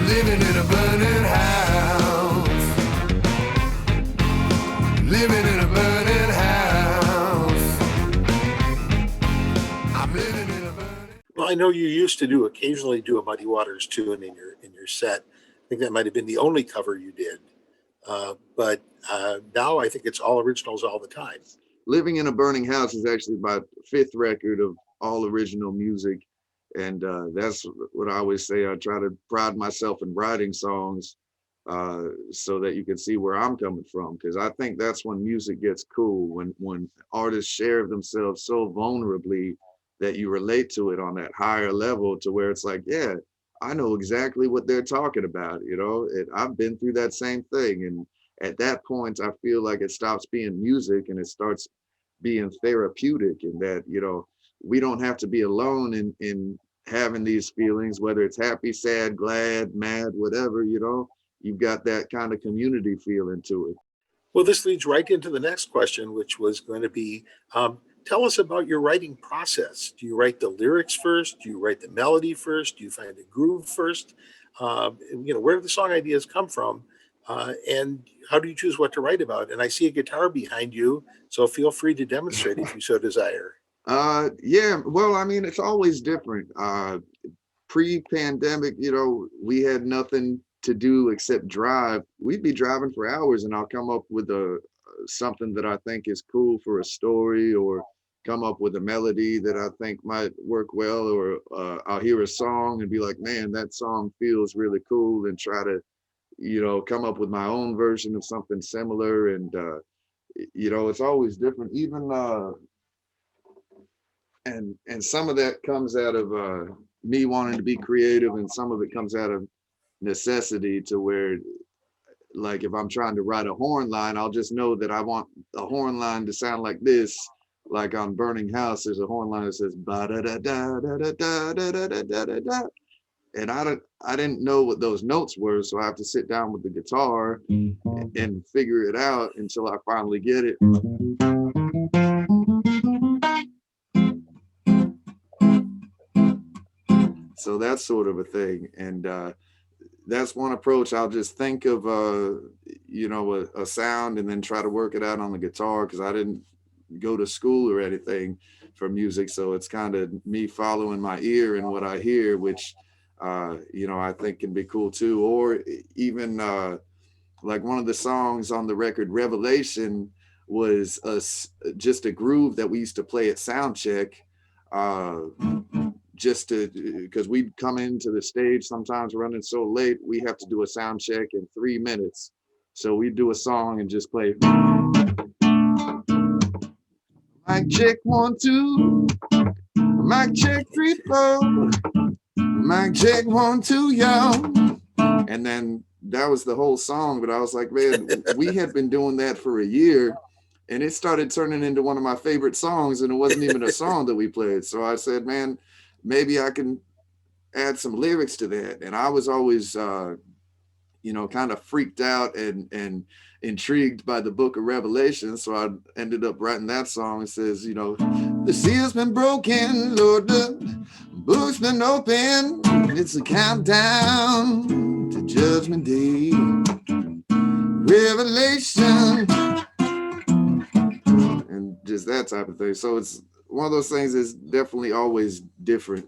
living in a burning house. Living in a burning house. I'm living in a burning. Well, I know you used to occasionally do a Muddy Waters tune in your set. I think that might have been the only cover you did. But now I think it's all originals all the time. Living in a Burning House is actually my fifth record of all original music. And that's what I always say. I try to pride myself in writing songs so that you can see where I'm coming from. Because I think that's when music gets cool, when artists share themselves so vulnerably that you relate to it on that higher level to where it's like, yeah, I know exactly what they're talking about. I've been through that same thing. And at that point, I feel like it stops being music and it starts being therapeutic, and that, we don't have to be alone in having these feelings, whether it's happy, sad, glad, mad, whatever, you've got that kind of community feeling to it. Well, this leads right into the next question, which was going to be, tell us about your writing process. Do you write the lyrics first? Do you write the melody first? Do you find a groove first? Where do the song ideas come from? And how do you choose what to write about? And I see a guitar behind you, so feel free to demonstrate if you so desire. Yeah, well, I mean, it's always different. Pre-pandemic, we had nothing to do except drive. We'd be driving for hours and I'll come up with something that I think is cool for a story, or come up with a melody that I think might work well, or I'll hear a song and be like, man, that song feels really cool, and try to, come up with my own version of something similar. And it's always different. Even and some of that comes out of me wanting to be creative, and some of it comes out of necessity, to where, like, if I'm trying to write a horn line, I'll just know that I want a horn line to sound like this. Like on Burning House, there's a horn line that says ba da da da da da da da da da da da, and I didn't know what those notes were, so I have to sit down with the guitar and figure it out until I finally get it. So that's sort of a thing. And that's one approach. I'll just think of a sound and then try to work it out on the guitar, because I didn't go to school or anything for music, so it's kind of me following my ear and what I hear, which I think can be cool too. Or even like one of the songs on the record, Revelation, was just a groove that we used to play at sound check, just because we'd come into the stage sometimes running so late, we have to do a sound check in 3 minutes. So we'd do a song and just play mic check 1 2, mic check 3 4, mic check 1 2, yo. And then that was the whole song. But I was like, man, we had been doing that for a year, and it started turning into one of my favorite songs, and it wasn't even a song that we played. So I said, man, maybe I can add some lyrics to that. And I was always kind of freaked out and intrigued by the book of Revelation. So I ended up writing that song. It says, the seal's been broken, Lord, the book's been open. It's a countdown to Judgment Day. Revelation. And just that type of thing. So it's one of those things that's definitely always different.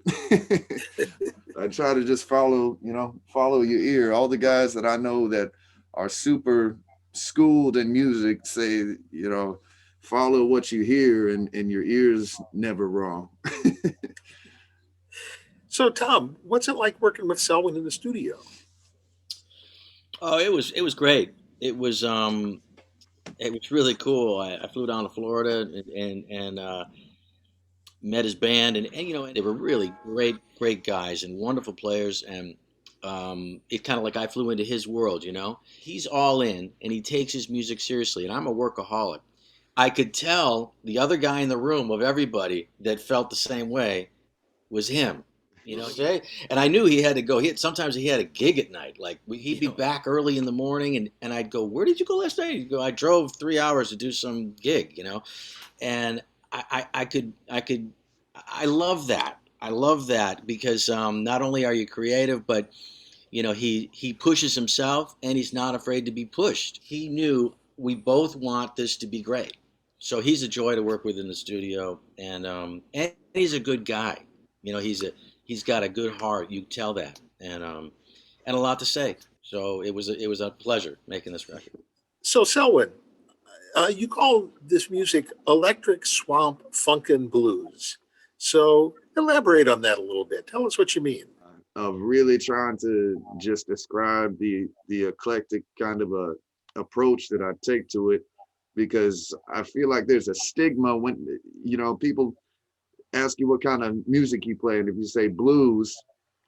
I try to just follow your ear. All the guys that I know that are super schooled in music say, follow what you hear, and your ear's never wrong. So, Tom, what's it like working with Selwyn in the studio? Oh, it was great. It was really cool. I flew down to Florida and met his band, and they were really great guys and wonderful players. And it kind of like I flew into his world. He's all in and he takes his music seriously, and I'm a workaholic. I could tell the other guy in the room, of everybody that felt the same way, was him. And I knew he had to go. Sometimes he had a gig at night. Like he'd be back early in the morning, and I'd go, "Where did you go last night?" He'd go, "I drove 3 hours to do some gig." And I love that. I love that because not only are you creative, but he pushes himself, and he's not afraid to be pushed. He knew we both want this to be great. So he's a joy to work with in the studio, and he's a good guy. He's got a good heart. You tell that, and a lot to say. So it was a pleasure making this record. So, Selwyn, you call this music electric swamp funkin' blues. So, elaborate on that a little bit. Tell us what you mean. Of really trying to just describe the eclectic kind of a approach that I take to it, because I feel like there's a stigma when people ask you what kind of music you play, and if you say blues,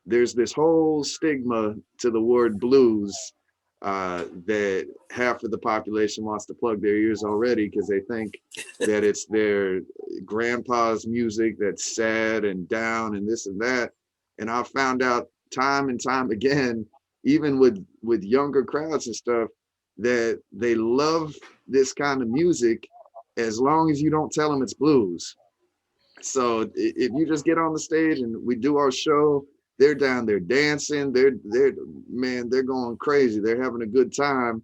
there's this whole stigma to the word blues, that half of the population wants to plug their ears already because they think that it's their grandpa's music that's sad and down and this and that. And I've found out time and time again, even with younger crowds and stuff, that they love this kind of music as long as you don't tell them it's blues. So if you just get on the stage and we do our show, they're down there dancing, they're going crazy, they're having a good time.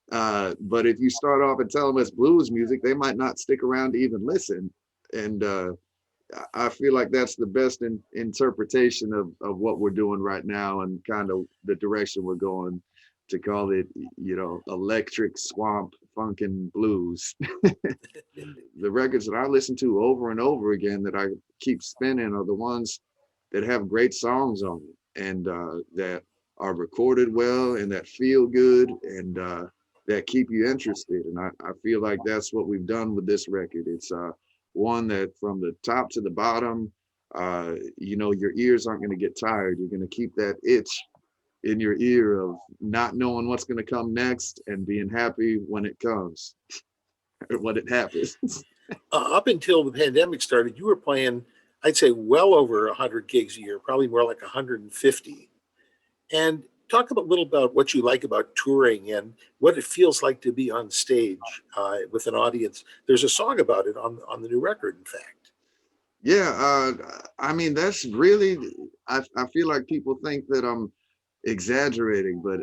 But if you start off and tell them it's blues music, they might not stick around to even listen. And I feel like that's the best interpretation of what we're doing right now, and kind of the direction we're going, to call it, electric swamp funkin' blues. The records that I listen to over and over again that I keep spinning are the ones that have great songs on it, and that are recorded well, and that feel good, and that keep you interested. And I feel like that's what we've done with this record. It's one that from the top to the bottom, your ears aren't going to get tired. You're going to keep that itch in your ear of not knowing what's going to come next and being happy when it comes or when it happens. Up until the pandemic started, you were playing, I'd say, well over 100 gigs a year, probably more like 150. And talk a little about what you like about touring and what it feels like to be on stage with an audience. There's a song about it on the new record, in fact. Yeah, I mean, that's really, I feel like people think that I'm exaggerating, but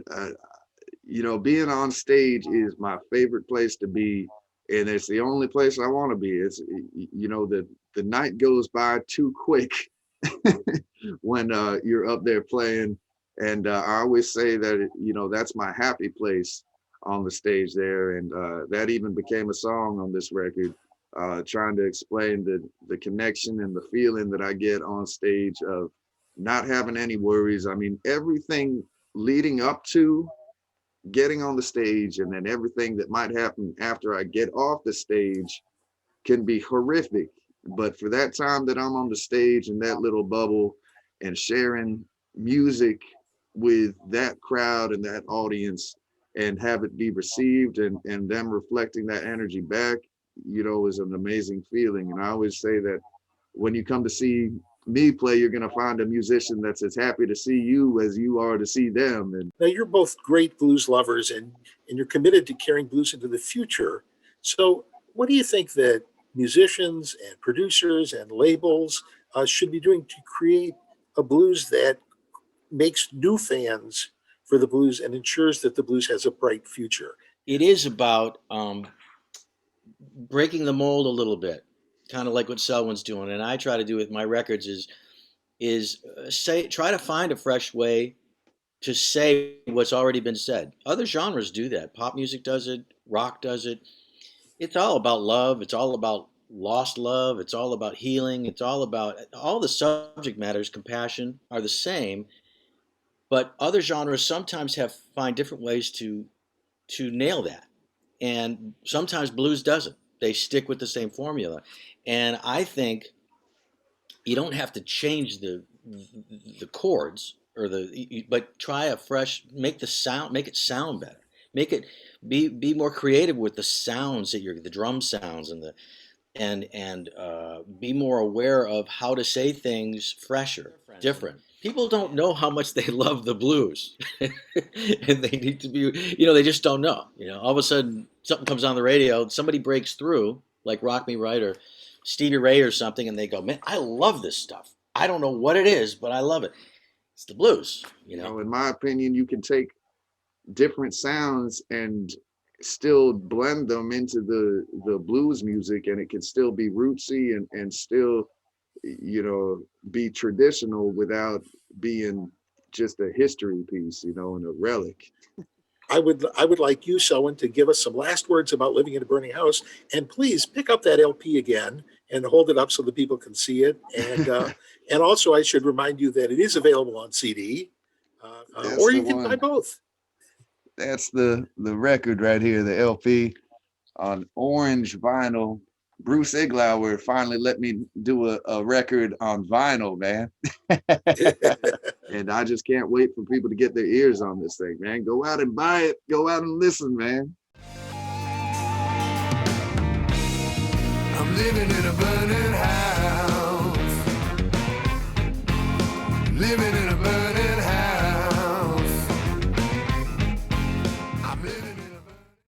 being on stage is my favorite place to be, and it's the only place I want to be. It's the night goes by too quick when you're up there playing, and I always say that that's my happy place on the stage there, and that even became a song on this record, trying to explain the connection and the feeling that I get on stage of not having any worries. I mean, everything leading up to getting on the stage, and then everything that might happen after I get off the stage can be horrific. But for that time that I'm on the stage in that little bubble and sharing music with that crowd and that audience, and have it be received, and them reflecting that energy back, is an amazing feeling. And I always say that when you come to see me play, you're going to find a musician that's as happy to see you as you are to see them. And Now, you're both great blues lovers, and you're committed to carrying blues into the future. So, what do you think that musicians and producers and labels should be doing to create a blues that makes new fans for the blues and ensures that the blues has a bright future? It is about breaking the mold a little bit, kind of like what Selwyn's doing, and I try to do with my records is try to find a fresh way to say what's already been said. Other genres do that. Pop music does it. Rock does it. It's all about love. It's all about lost love. It's all about healing. It's all about all the subject matters, compassion are the same, but other genres sometimes find different ways to nail that. And sometimes blues doesn't. They stick with the same formula. And I think you don't have to change the chords but try a fresh, make it sound better, make it be more creative with the sounds the drum sounds and be more aware of how to say things fresher, different. People don't know how much they love the blues, and they need to be. They just don't know. All of a sudden something comes on the radio, somebody breaks through, like Rock Me Right or Stevie Ray or something, and they go, "Man, I love this stuff. I don't know what it is, but I love it." it's the blues, you You know. know, in my opinion, you can take different sounds and still blend them into the blues music, and it can still be rootsy and still, you know, be traditional without being just a history piece, you know, and a relic. I would like you, Selwyn, to give us some last words about living in a burning house, and please pick up that LP again and hold it up so that people can see it. And also, I should remind you that it is available on CD, That's or the you can buy one. both. That's the record right here, the LP on orange vinyl. Bruce Iglauer finally let me do a record on vinyl, man. And I just can't wait for people to get their ears on this thing, man. Go out and buy it. Go out and listen, man. I'm living in a burning house. Living in